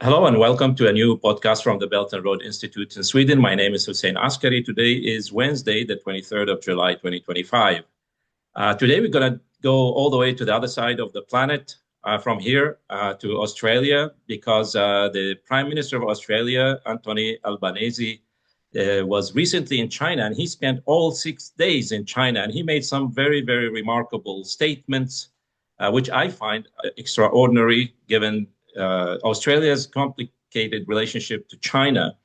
Hello and welcome to a new podcast from the Belt and Road Institute in Sweden. My name is Hussein Askari. Today is Wednesday, the 23rd of July, 2025. Today we're going to go all the way to the other side of the planet from here to Australia because the Prime Minister of Australia, Anthony Albanese, was recently in China and he spent all 6 days in China and he made some very, very remarkable statements, which I find extraordinary given Australia's complicated relationship to China,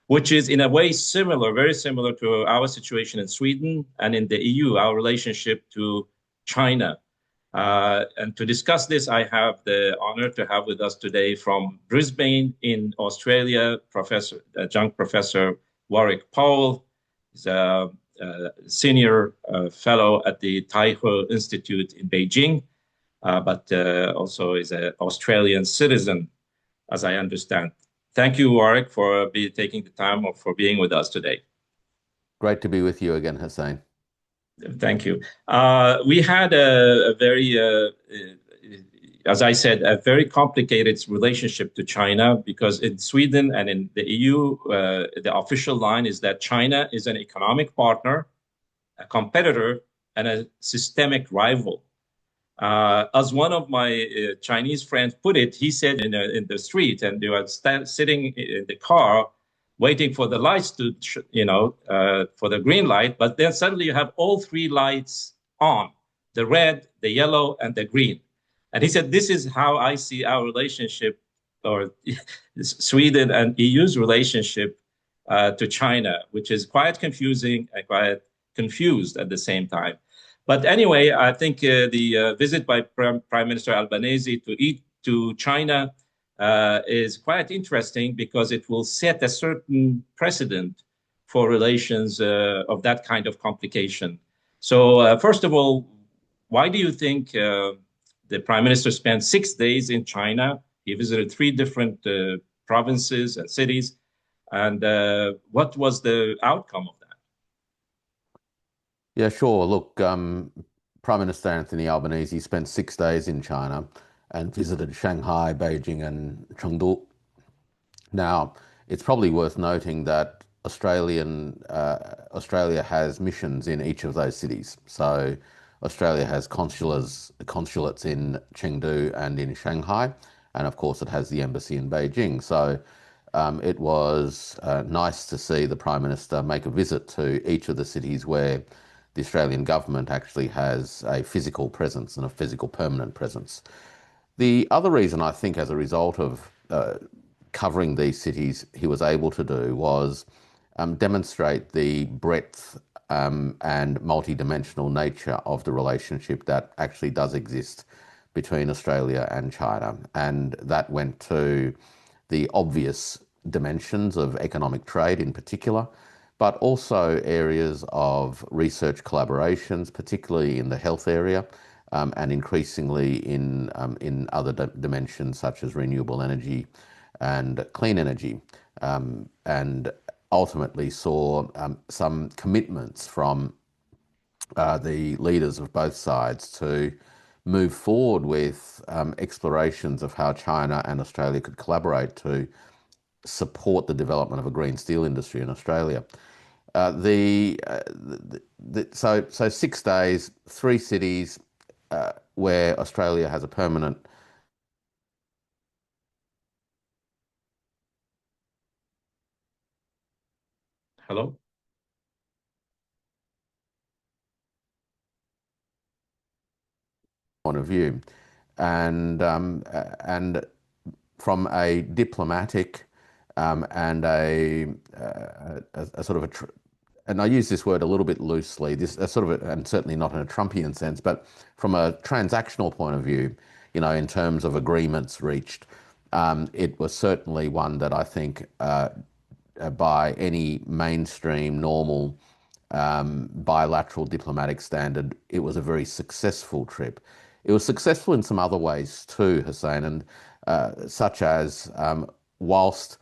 which is in a way similar, very similar to our situation in Sweden and in the EU, our relationship to China. And to discuss this, I have the honor to have with us today from Brisbane in Australia, Adjunct Professor Warwick Powell. He's a senior fellow at the Taihe Institute in Beijing, but also is an Australian citizen, as I understand. Thank you, Warwick, for taking the time for being with us today. Great to be with you again, Hussein. Thank you. We had a very, as I said, a very complicated relationship to China because in Sweden and in the EU, the official line is that China is an economic partner, a competitor, and a systemic rival. As one of my Chinese friends put it, he said in the street, and they were sitting in the car waiting for the lights to, for the green light, but then suddenly you have all three lights on, the red, the yellow, and the green. And he said, this is how I see our relationship, or Sweden and EU's relationship to China, which is quite confusing and quite confused at the same time. But anyway, I think the visit by Prime Minister Albanese to China is quite interesting because it will set a certain precedent for relations of that kind of complication. So first of all, why do you think the Prime Minister spent 6 days in China? He visited 3 different provinces and cities. And what was the outcome of that? Yeah, sure. Look, Prime Minister Anthony Albanese spent 6 days in China and visited Shanghai, Beijing, and Chengdu. Now, it's probably worth noting that Australia has missions in each of those cities. So Australia has consulates in Chengdu and in Shanghai, and of course it has the embassy in Beijing. So it was nice to see the Prime Minister make a visit to each of the cities where the Australian government actually has a physical presence and a physical permanent presence. The other reason I think as a result of covering these cities he was able to do was demonstrate the breadth and multi-dimensional nature of the relationship that actually does exist between Australia and China. And that went to the obvious dimensions of economic trade in particular, but also areas of research collaborations, particularly in the health area, and increasingly in other dimensions such as renewable energy and clean energy, and ultimately saw some commitments from the leaders of both sides to move forward with explorations of how China and Australia could collaborate to support the development of a green steel industry in Australia. So 6 days, 3 cities where Australia has a permanent. Hello? Point of view, and from a diplomatic and a sort of and I use this word a little bit loosely, this sort of, and certainly not in a Trumpian sense, but from a transactional point of view, in terms of agreements reached, it was certainly one that I think by any mainstream, normal, bilateral diplomatic standard, it was a very successful trip. It was successful in some other ways too, Hussein, and such as whilst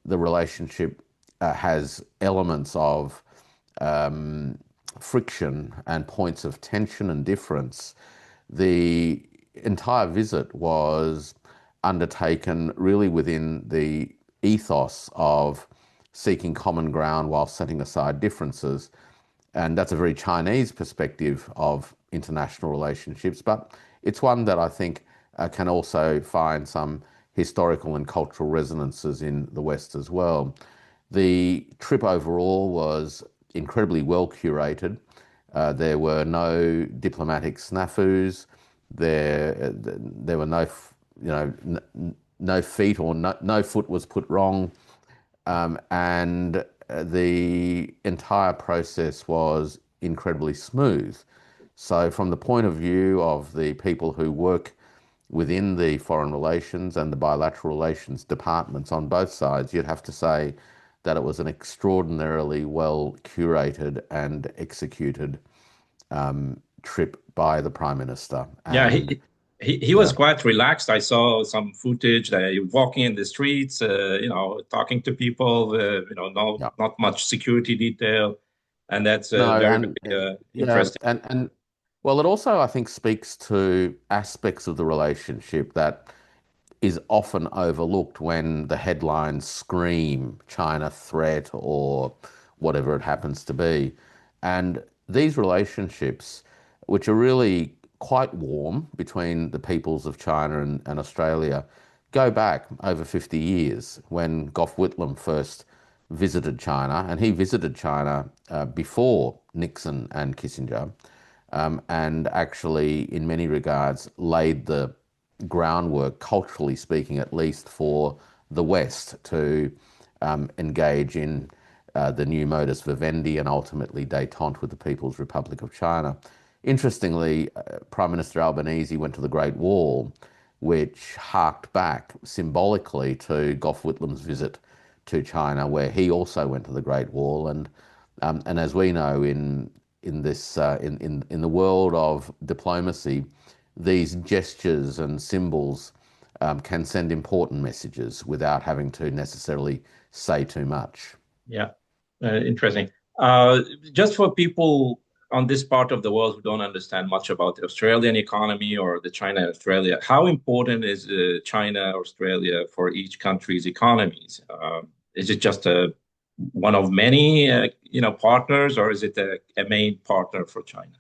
the relationship has elements of friction and points of tension and difference, the entire visit was undertaken really within the ethos of seeking common ground while setting aside differences. And that's a very Chinese perspective of international relationships, but it's one that I think can also find some historical and cultural resonances in the West as well. The trip overall was incredibly well curated. There were no diplomatic snafus. There were no, no feet or no foot was put wrong, and the entire process was incredibly smooth. So, from the point of view of the people who work within the foreign relations and the bilateral relations departments on both sides, you'd have to say that it was an extraordinarily well curated and executed trip by the Prime Minister. Yeah, And he was yeah, quite relaxed. I saw some footage that he was walking in the streets, talking to people. No, yeah. not much security detail, and that's No, very, and very yeah, interesting. and well, it also I think speaks to aspects of the relationship that is often overlooked when the headlines scream China threat or whatever it happens to be. And these relationships, which are really quite warm between the peoples of China and Australia, go back over 50 years when Gough Whitlam first visited China, and he visited China before Nixon and Kissinger, and actually, in many regards, laid the groundwork, culturally speaking, at least, for the West to engage in the new modus vivendi and ultimately détente with the People's Republic of China. Interestingly, Prime Minister Albanese went to the Great Wall, which harked back symbolically to Gough Whitlam's visit to China, where he also went to the Great Wall. And as we know, in this in the world of diplomacy, these gestures and symbols can send important messages without having to necessarily say too much. Yeah, interesting. Uh, just for people on this part of the world who don't understand much about the Australian economy or the China Australia, how important is China Australia for each country's economies? Is it just one of many partners, or is it a main partner for China?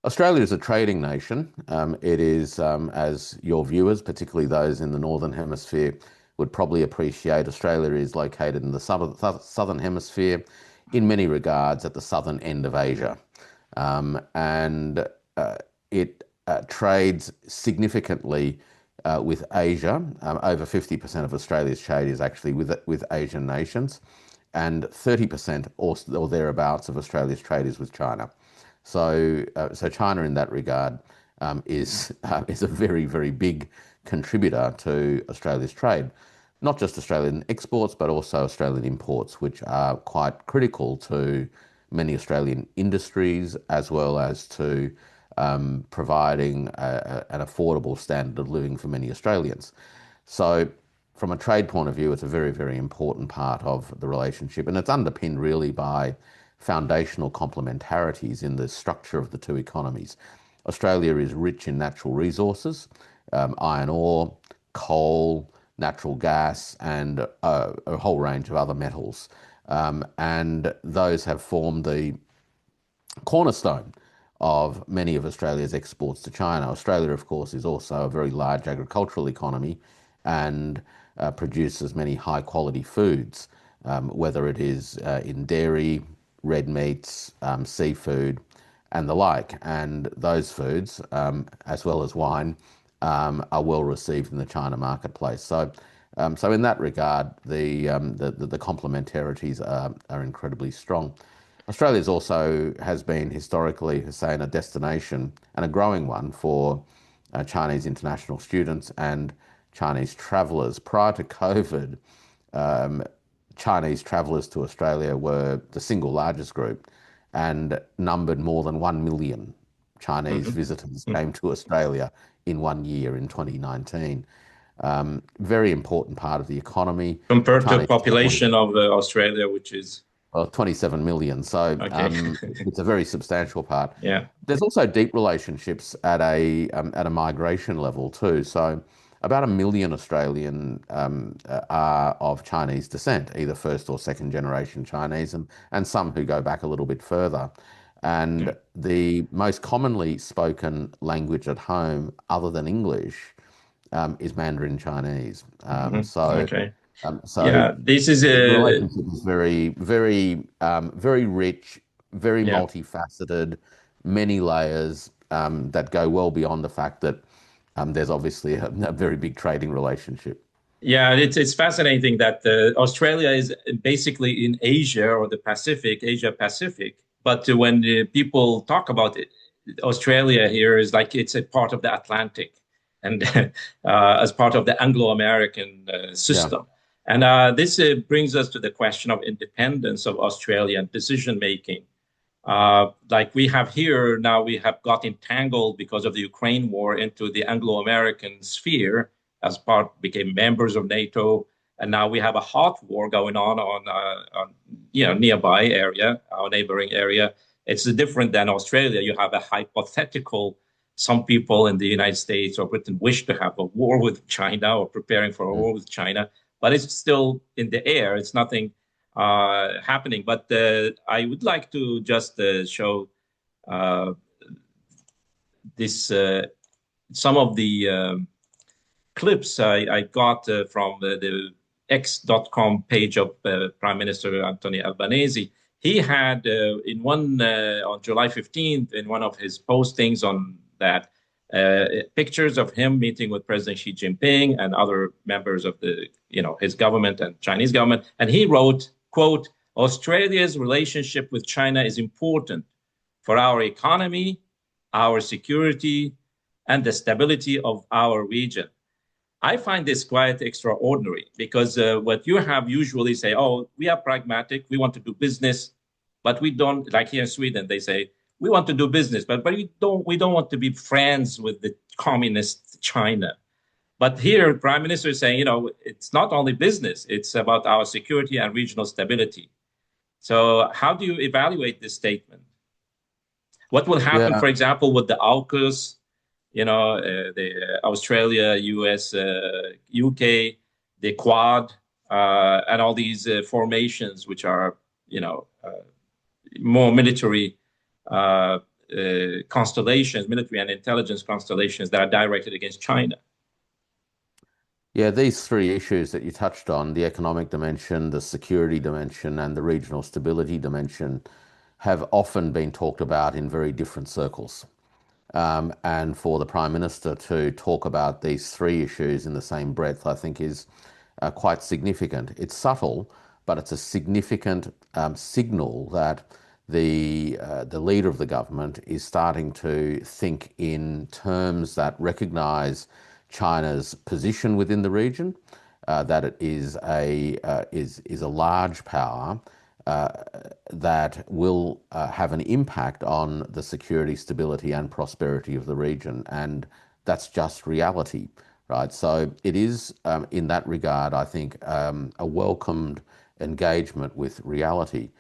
Australia is a trading nation. It is, as your viewers, particularly those in the Northern Hemisphere, would probably appreciate, Australia is located in the Southern Hemisphere, in many regards at the southern end of Asia. And it trades significantly with Asia. Over 50% of Australia's trade is actually with Asian nations, and 30% or thereabouts of Australia's trade is with China. So China in that regard is a very, very big contributor to Australia's trade. Not just Australian exports, but also Australian imports, which are quite critical to many Australian industries, as well as to providing an affordable standard of living for many Australians. So, from a trade point of view, it's a very, very important part of the relationship, and it's underpinned really by foundational complementarities in the structure of the two economies. Australia is rich in natural resources, iron ore, coal, natural gas, and a whole range of other metals. And those have formed the cornerstone of many of Australia's exports to China. Australia, of course, is also a very large agricultural economy and produces many high quality foods, whether it is in dairy, red meats, seafood, and the like. And those foods, as well as wine, are well received in the China marketplace. So in that regard, the complementarities are incredibly strong. Australia also has been historically, Hussein, a destination and a growing one for Chinese international students and Chinese travellers. Prior to COVID, um, Chinese travellers to Australia were the single largest group and numbered more than 1 million Chinese Mhm. visitors Mhm. came to Australia in one year in 2019. Very important part of the economy. Compared to Chinese population of Australia, which is 27 million. So okay. it's a very substantial part. Yeah. There's also deep relationships at a migration level too. So about 1 million Australian are of Chinese descent, either first or second generation Chinese, and some who go back a little bit further. And Okay. the most commonly spoken language at home, other than English, is Mandarin Chinese. Okay. So Yeah, this is the a relationship is very rich, very yeah. multifaceted, many layers that go well beyond the fact that there's obviously a very big trading relationship. Yeah, it's fascinating that Australia is basically in Asia or the Pacific, Asia Pacific. But when people talk about it, Australia here is like it's a part of the Atlantic and as part of the Anglo-American Yeah, system. And this brings us to the question of independence of Australian decision making. Like we have here now, we have got entangled because of the Ukraine war into the Anglo-American sphere as part became members of NATO, and now we have a hot war going on nearby area, our neighboring area. It's different than Australia. You have a hypothetical. Some people in the United States or Britain wish to have a war with China or preparing for a mm, war with China, but it's still in the air. It's nothing happening. But I would like to just show uh, this some of the clips I got from the X.com page of Prime Minister Anthony Albanese. He had in one on July 15th in one of his postings on that pictures of him meeting with President Xi Jinping and other members of the his government and Chinese government, and he wrote, "quote Australia's relationship with China is important for our economy, our security, and the stability of our region." I find this quite extraordinary because what you have usually say, oh, we are pragmatic, we want to do business, but we don't, like here in Sweden, they say, we want to do business, but we don't want to be friends with the communist China. But here, Prime Minister is saying, it's not only business, it's about our security and regional stability. So how do you evaluate this statement? What will happen, yeah, for example, with the AUKUS, the Australia, US, UK, the Quad, and all these formations, which are, more military constellations, military and intelligence constellations that are directed against China. yeah. These three issues that you touched on, the economic dimension, the security dimension, and the regional stability dimension, have often been talked about in very different circles. And for the Prime Minister to talk about these three issues in the same breath, I think is quite significant. It's subtle, but it's a significant signal that the leader of the government is starting to think in terms that recognise China's position within the region, that it is a large power that will have an impact on the security, stability, and prosperity of the region, and that's just reality, right? So it is, in that regard, I think, a welcomed engagement with reality.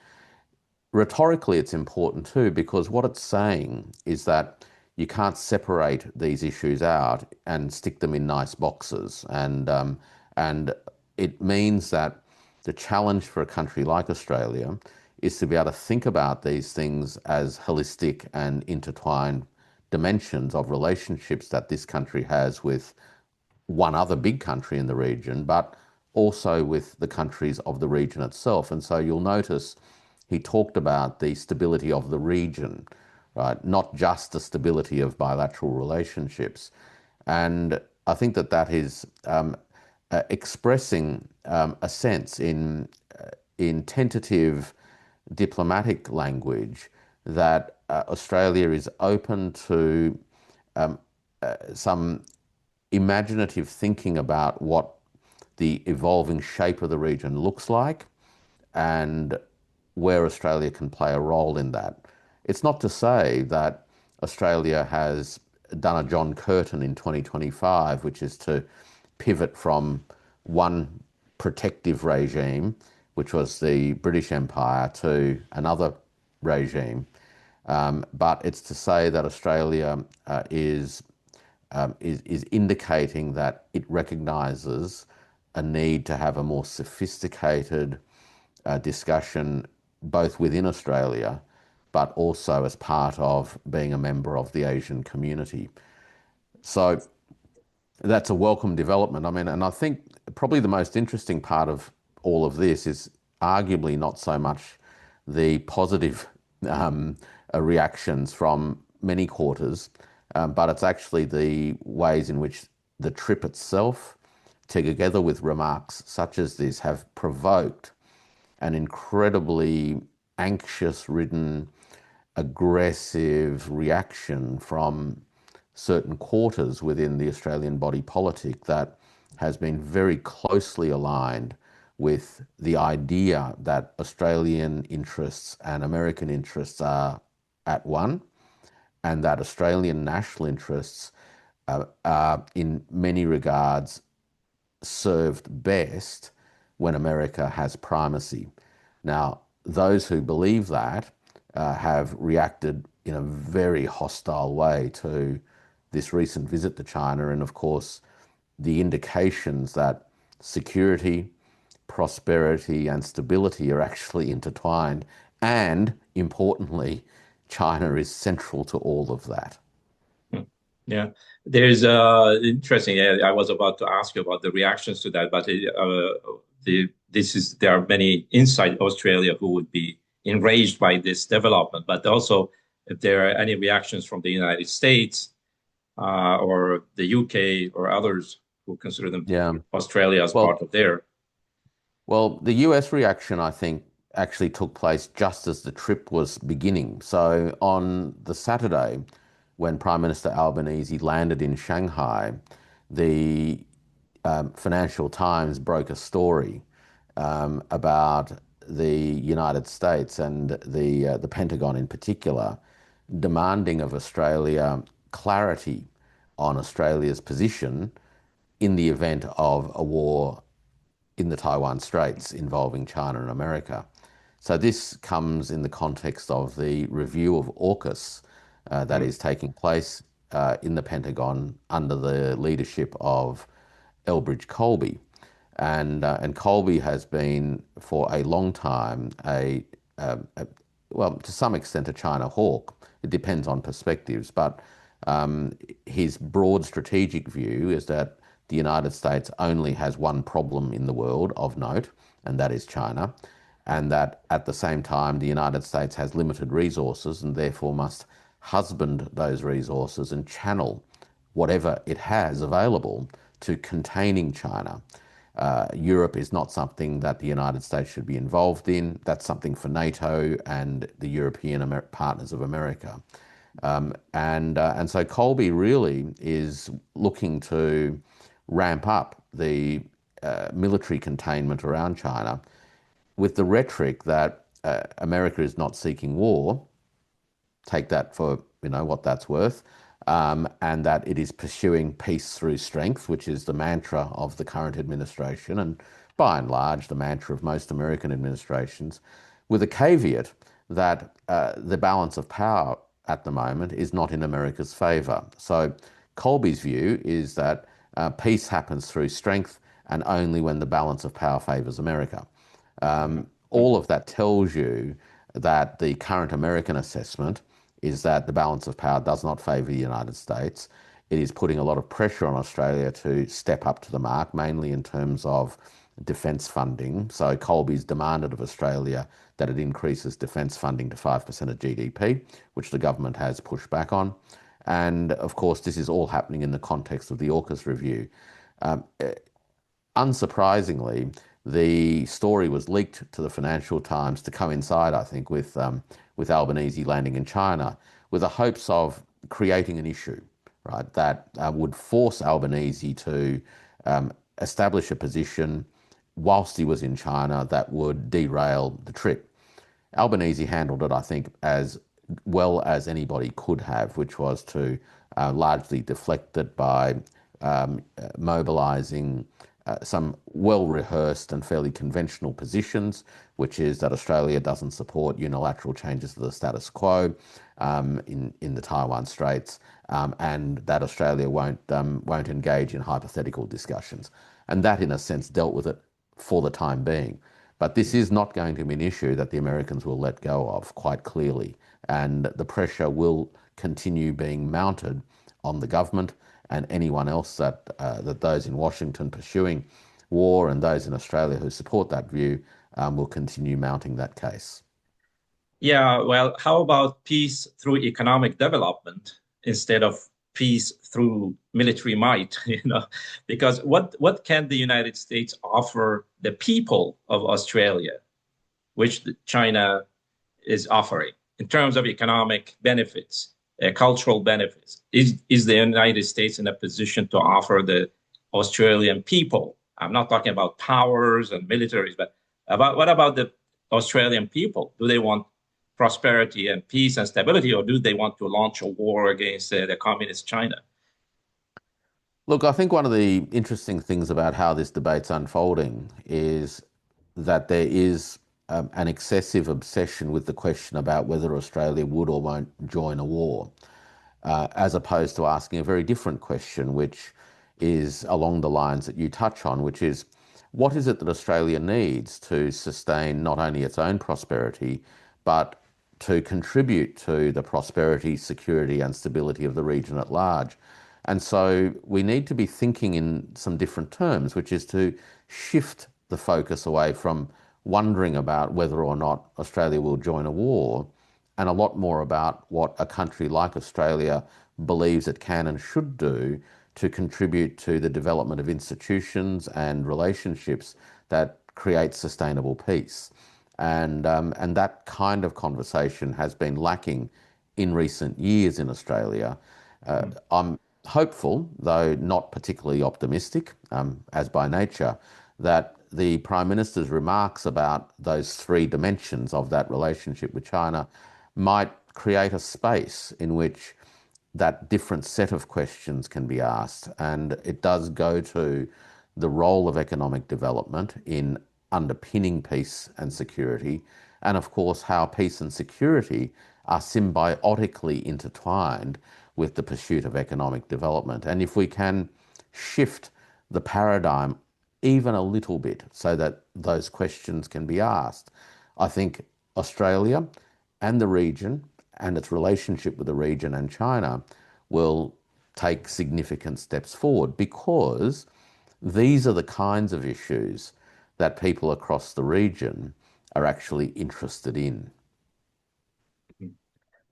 Rhetorically, it's important too, because what it's saying is that you can't separate these issues out and stick them in nice boxes, and it means that the challenge for a country like Australia is to be able to think about these things as holistic and intertwined dimensions of relationships that this country has with one other big country in the region, but also with the countries of the region itself. And so you'll notice he talked about the stability of the region, right? Not just the stability of bilateral relationships. And I think that that is expressing a sense in tentative diplomatic language that Australia is open to some imaginative thinking about what the evolving shape of the region looks like and where Australia can play a role in that. It's not to say that Australia has done a John Curtin in 2025, which is to pivot from one protective regime, which was the British Empire, to another regime. But it's to say that Australia is is indicating that it recognizes a need to have a more sophisticated discussion both within Australia, but also as part of being a member of the Asian community. So that's a welcome development. I mean, and I think probably the most interesting part of all of this is arguably not so much the positive reactions from many quarters, but it's actually the ways in which the trip itself, together with remarks such as this, have provoked an incredibly anxious-ridden, aggressive reaction from certain quarters within the Australian body politic that has been very closely aligned with the idea that Australian interests and American interests are at one, and that Australian national interests are in many regards served best when America has primacy. Now, those who believe that have reacted in a very hostile way to this recent visit to China, and of course, the indications that security, prosperity, and stability are actually intertwined, and importantly, China is central to all of that. Yeah, there's interesting. I was about to ask you about the reactions to that, but there are many inside Australia who would be enraged by this development. But also, if there are any reactions from the United States or the UK or others who consider them Australia as part of their. Well, the US reaction, I think, actually took place just as the trip was beginning. So on the Saturday, when Prime Minister Albanese landed in Shanghai, the Financial Times broke a story about the United States and the Pentagon in particular, demanding of Australia clarity on Australia's position in the event of a war in the Taiwan Straits involving China and America. So this comes in the context of the review of AUKUS that is taking place in the Pentagon under the leadership of Elbridge Colby. And Colby has been for a long time well, to some extent, a China hawk. It depends on perspectives, but his broad strategic view is that the United States only has one problem in the world of note, and that is China, and that at the same time the United States has limited resources and therefore must husband those resources and channel whatever it has available to containing China. Europe is not something that the United States should be involved in. That's something for NATO and the European partners of America. And so Colby really is looking to ramp up the military containment around China with the rhetoric that America is not seeking war. Take that for what that's worth. And that it is pursuing peace through strength, which is the mantra of the current administration, and by and large the mantra of most American administrations, with a caveat that the balance of power at the moment is not in America's favour. So Colby's view is that peace happens through strength and only when the balance of power favours America. All of that tells you that the current American assessment is that the balance of power does not favour the United States. It is putting a lot of pressure on Australia to step up to the mark, mainly in terms of defence funding. So Colby's demanded of Australia that it increases defence funding to 5% of GDP, which the government has pushed back on. And of course, this is all happening in the context of the AUKUS review. Unsurprisingly, the story was leaked to the Financial Times to coincide, I think, with Albanese landing in China, with the hopes of creating an issue, right, that would force Albanese to establish a position whilst he was in China that would derail the trip. Albanese handled it, I think, as well as anybody could have, which was to largely deflect it by mobilising some well-rehearsed and fairly conventional positions, which is that Australia doesn't support unilateral changes to the status quo in the Taiwan Straits, and that Australia won't engage in hypothetical discussions. And that, in a sense, dealt with it for the time being. But this is not going to be an issue that the Americans will let go of, quite clearly. And the pressure will continue being mounted on the government and anyone else that those in Washington pursuing war and those in Australia who support that view will continue mounting that case. Yeah, well, how about peace through economic development instead of peace through military might? Because what can the United States offer the people of Australia, which China is offering in terms of economic benefits, cultural benefits? Is the United States in a position to offer the Australian people? I'm not talking about powers and militaries, but what about the Australian people? Do they want prosperity and peace and stability, or do they want to launch a war against the communist China? Look, I think one of the interesting things about how this debate's unfolding is that there is an excessive obsession with the question about whether Australia would or won't join a war, as opposed to asking a very different question, which is along the lines that you touch on, which is, what is it that Australia needs to sustain not only its own prosperity, but to contribute to the prosperity, security, and stability of the region at large? And so we need to be thinking in some different terms, which is to shift the focus away from wondering about whether or not Australia will join a war, and a lot more about what a country like Australia believes it can and should do to contribute to the development of institutions and relationships that create sustainable peace. And that kind of conversation has been lacking in recent years in Australia. I'm hopeful, though not particularly optimistic, as by nature, that the Prime Minister's remarks about those three dimensions of that relationship with China might create a space in which that different set of questions can be asked. And it does go to the role of economic development in underpinning peace and security, and of course how peace and security are symbiotically intertwined with the pursuit of economic development. And if we can shift the paradigm even a little bit so that those questions can be asked, I think Australia and the region and its relationship with the region and China will take significant steps forward, because these are the kinds of issues that people across the region are actually interested in.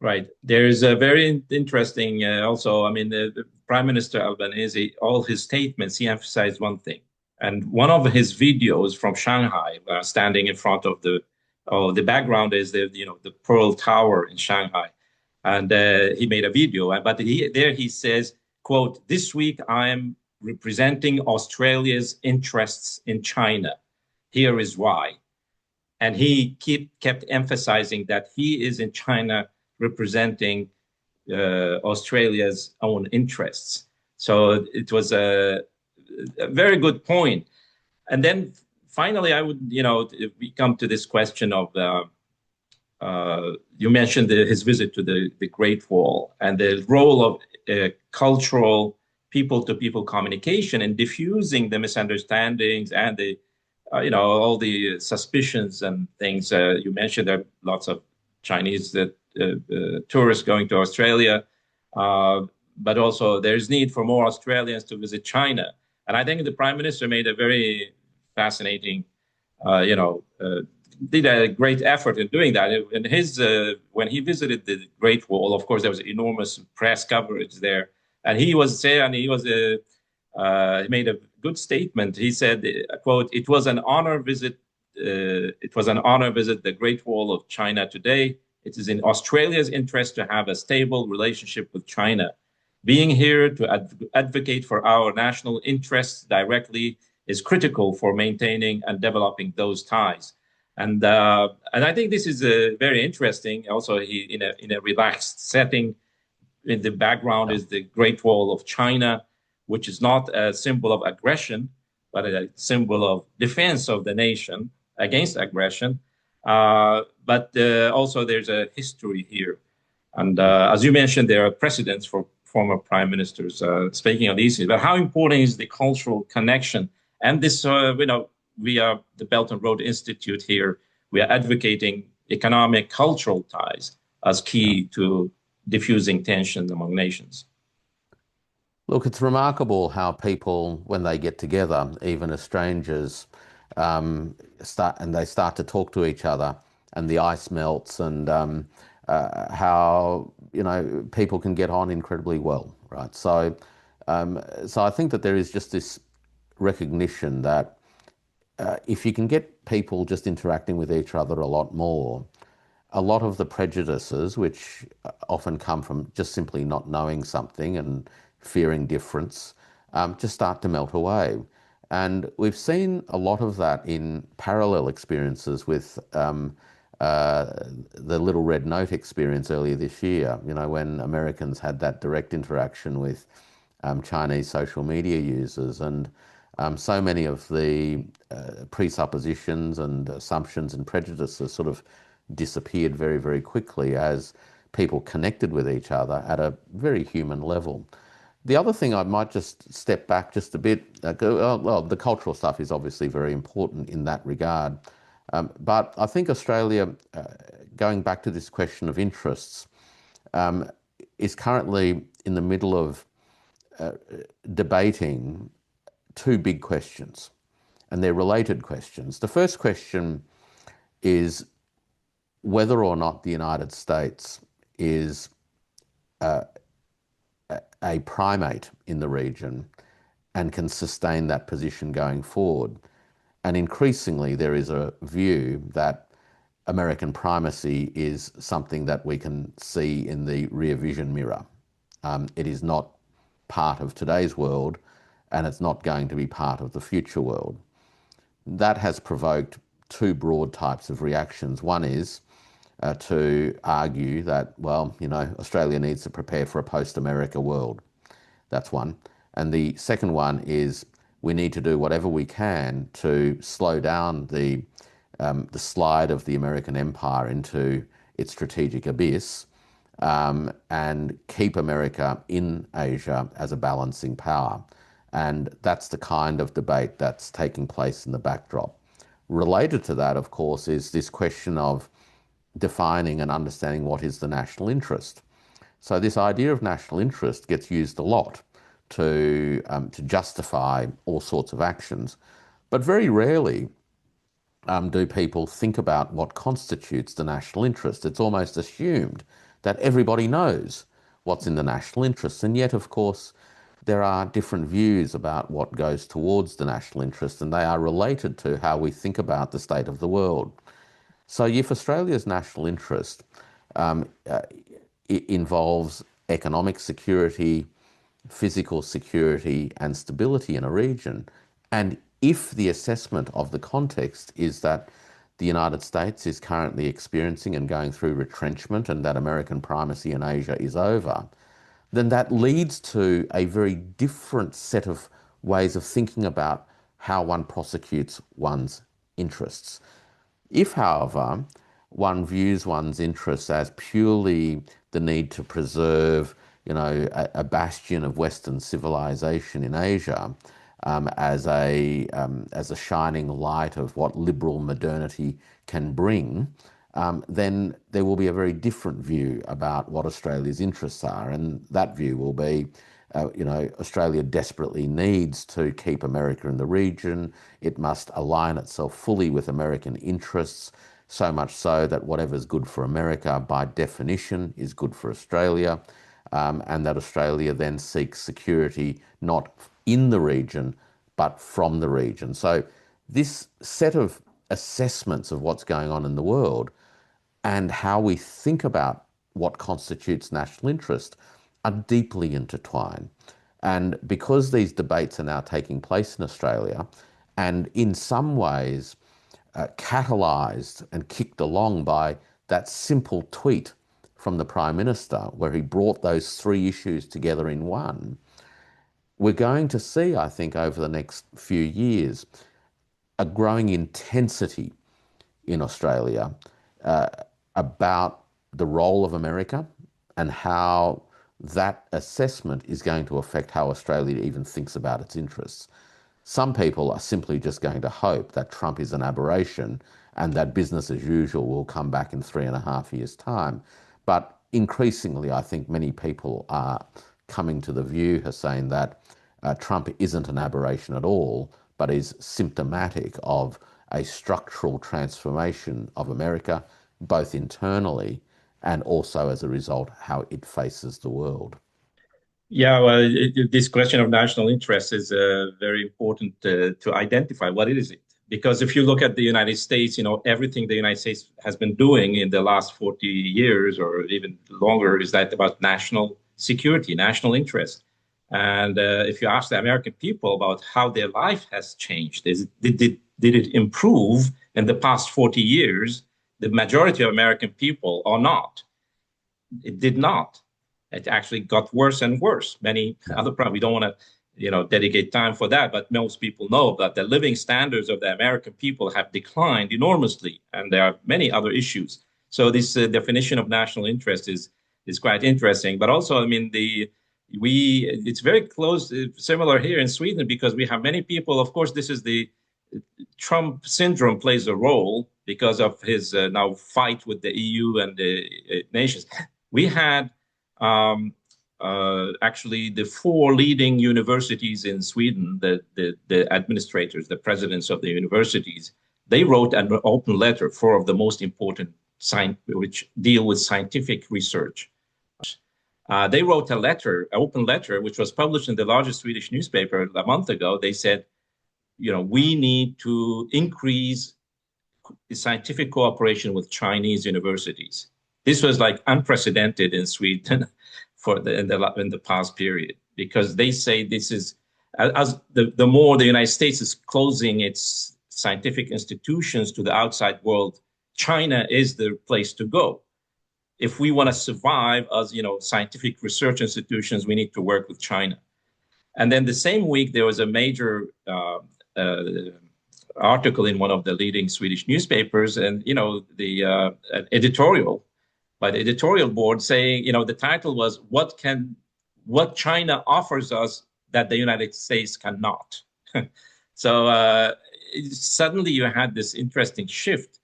Right. There's a very interesting also, I mean, the Prime Minister Albanese, all his statements, he emphasized one thing. And one of his videos from Shanghai, standing in front of the background is the Pearl Tower in Shanghai. And he made a video, but he says, quote, "This week I am representing Australia's interests in China. Here is why." And he kept emphasizing that he is in China representing Australia's own interests. So it was a very good point. And then finally, I would, we come to this question of, you mentioned his visit to the Great Wall and the role of cultural people-to-people communication and diffusing the misunderstandings and the, all the suspicions and things. You mentioned there are lots of Chinese tourists going to Australia, but also there's need for more Australians to visit China. And I think the Prime Minister made a very fascinating, did a great effort in doing that. And when he visited the Great Wall, of course, there was enormous press coverage there. And he was saying, he made a good statement. He said, quote, "It was an honor visit. It was an honor visit the Great Wall of China today. It is in Australia's interest to have a stable relationship with China. Being here to advocate for our national interests directly is critical for maintaining and developing those ties." And I think this is very interesting. Also, in a relaxed setting, in the background is the Great Wall of China, which is not a symbol of aggression, but a symbol of defense of the nation against aggression. But also there's a history here. And as you mentioned, there are precedents for former prime ministers speaking on these issues. But how important is the cultural connection? And this, we are the Belt and Road Institute here. We are advocating economic, cultural ties as key to diffusing tension among nations. Look, it's remarkable how people, when they get together, even as strangers, start to talk to each other, and the ice melts, and how people can get on incredibly well, right? So I think that there is just this recognition that if you can get people just interacting with each other a lot more, a lot of the prejudices, which often come from just simply not knowing something and fearing difference, just start to melt away. And we've seen a lot of that in parallel experiences with the Little Red Note experience earlier this year, when Americans had that direct interaction with Chinese social media users. And so many of the presuppositions and assumptions and prejudices sort of disappeared very, very quickly as people connected with each other at a very human level. The other thing, I might just step back just a bit. Well, the cultural stuff is obviously very important in that regard. But I think Australia, going back to this question of interests, is currently in the middle of debating two big questions, and they're related questions. The first question is whether or not the United States is a primate in the region and can sustain that position going forward. And increasingly, there is a view that American primacy is something that we can see in the rear vision mirror. It is not part of today's world, and it's not going to be part of the future world. That has provoked two broad types of reactions. One is to argue that, well, Australia needs to prepare for a post-America world. That's one. And the second one is we need to do whatever we can to slow down the slide of the American empire into its strategic abyss, and keep America in Asia as a balancing power. And that's the kind of debate that's taking place in the backdrop. Related to that, of course, is this question of defining and understanding what is the national interest. So this idea of national interest gets used a lot to justify all sorts of actions, but very rarely do people think about what constitutes the national interest. It's almost assumed that everybody knows what's in the national interest, and yet, of course, there are different views about what goes towards the national interest, and they are related to how we think about the state of the world. So if Australia's national interest it involves economic security, physical security, and stability in a region, and if the assessment of the context is that the United States is currently experiencing and going through retrenchment and that American primacy in Asia is over, then that leads to a very different set of ways of thinking about how one prosecutes one's interests. If, however, one views one's interests as purely the need to preserve, a bastion of Western civilization in Asia, as a shining light of what liberal modernity can bring, then there will be a very different view about what Australia's interests are, and that view will be, Australia desperately needs to keep America in the region. It must align itself fully with American interests, so much so that whatever's good for America, by definition, is good for Australia, and that Australia then seeks security not in the region, but from the region. So this set of assessments of what's going on in the world and how we think about what constitutes national interest are deeply intertwined. And because these debates are now taking place in Australia, and in some ways catalysed and kicked along by that simple tweet from the Prime Minister, where he brought those three issues together in one, we're going to see, I think, over the next few years, a growing intensity in Australia about the role of America and how that assessment is going to affect how Australia even thinks about its interests. Some people are simply just going to hope that Trump is an aberration and that business as usual will come back in 3.5 years' time. But increasingly, I think many people are coming to the view, Hussein, that Trump isn't an aberration at all, but is symptomatic of a structural transformation of America, both internally and also as a result how it faces the world. Yeah, well, this question of national interest is very important to identify. What is it? Because if you look at the United States, everything the United States has been doing in the last 40 years or even longer is that about national security, national interest. And if you ask the American people about how their life has changed, did it improve in the past 40 years? The majority of American people are not. It did not. It actually got worse and worse. Many other problems. We don't want to, dedicate time for that, but most people know that the living standards of the American people have declined enormously, and there are many other issues. So this definition of national interest is quite interesting. But also, I mean, it's very close, similar here in Sweden, because we have many people. Of course, this is the Trump syndrome plays a role because of his now fight with the EU and the nations. We had actually the four leading universities in Sweden, the administrators, the presidents of the universities, they wrote an open letter, four of the most important which deal with scientific research. They wrote a letter, an open letter, which was published in the largest Swedish newspaper a month ago. They said, we need to increase scientific cooperation with Chinese universities. This was like unprecedented in Sweden in the past period, because they say this is, as the more the United States is closing its scientific institutions to the outside world, China is the place to go. If we want to survive as scientific research institutions, we need to work with China. And then the same week there was a major article in one of the leading Swedish newspapers, and the editorial by the editorial board saying, the title was "What China Offers Us That the United States Cannot." So suddenly you had this interesting shift,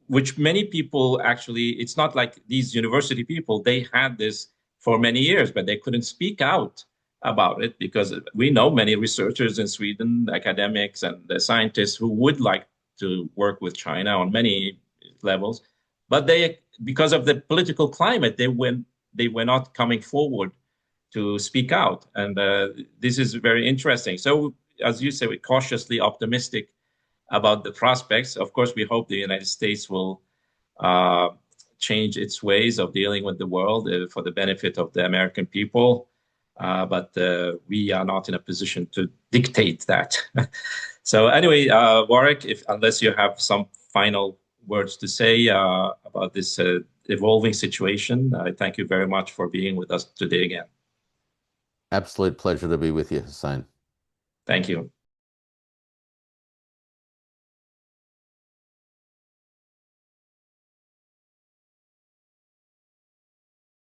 which many people actually, it's not like these university people, they had this for many years, but they couldn't speak out about it, because we know many researchers in Sweden, academics and scientists who would like to work with China on many levels, but because of the political climate, they were not coming forward to speak out, and this is very interesting. So, as you say, we're cautiously optimistic about the prospects. Of course, we hope the United States will change its ways of dealing with the world for the benefit of the American people. But we are not in a position to dictate that. So anyway, Warwick, unless you have some final words to say about this evolving situation, I thank you very much for being with us today again. Absolute pleasure to be with you, Hussein. Thank you.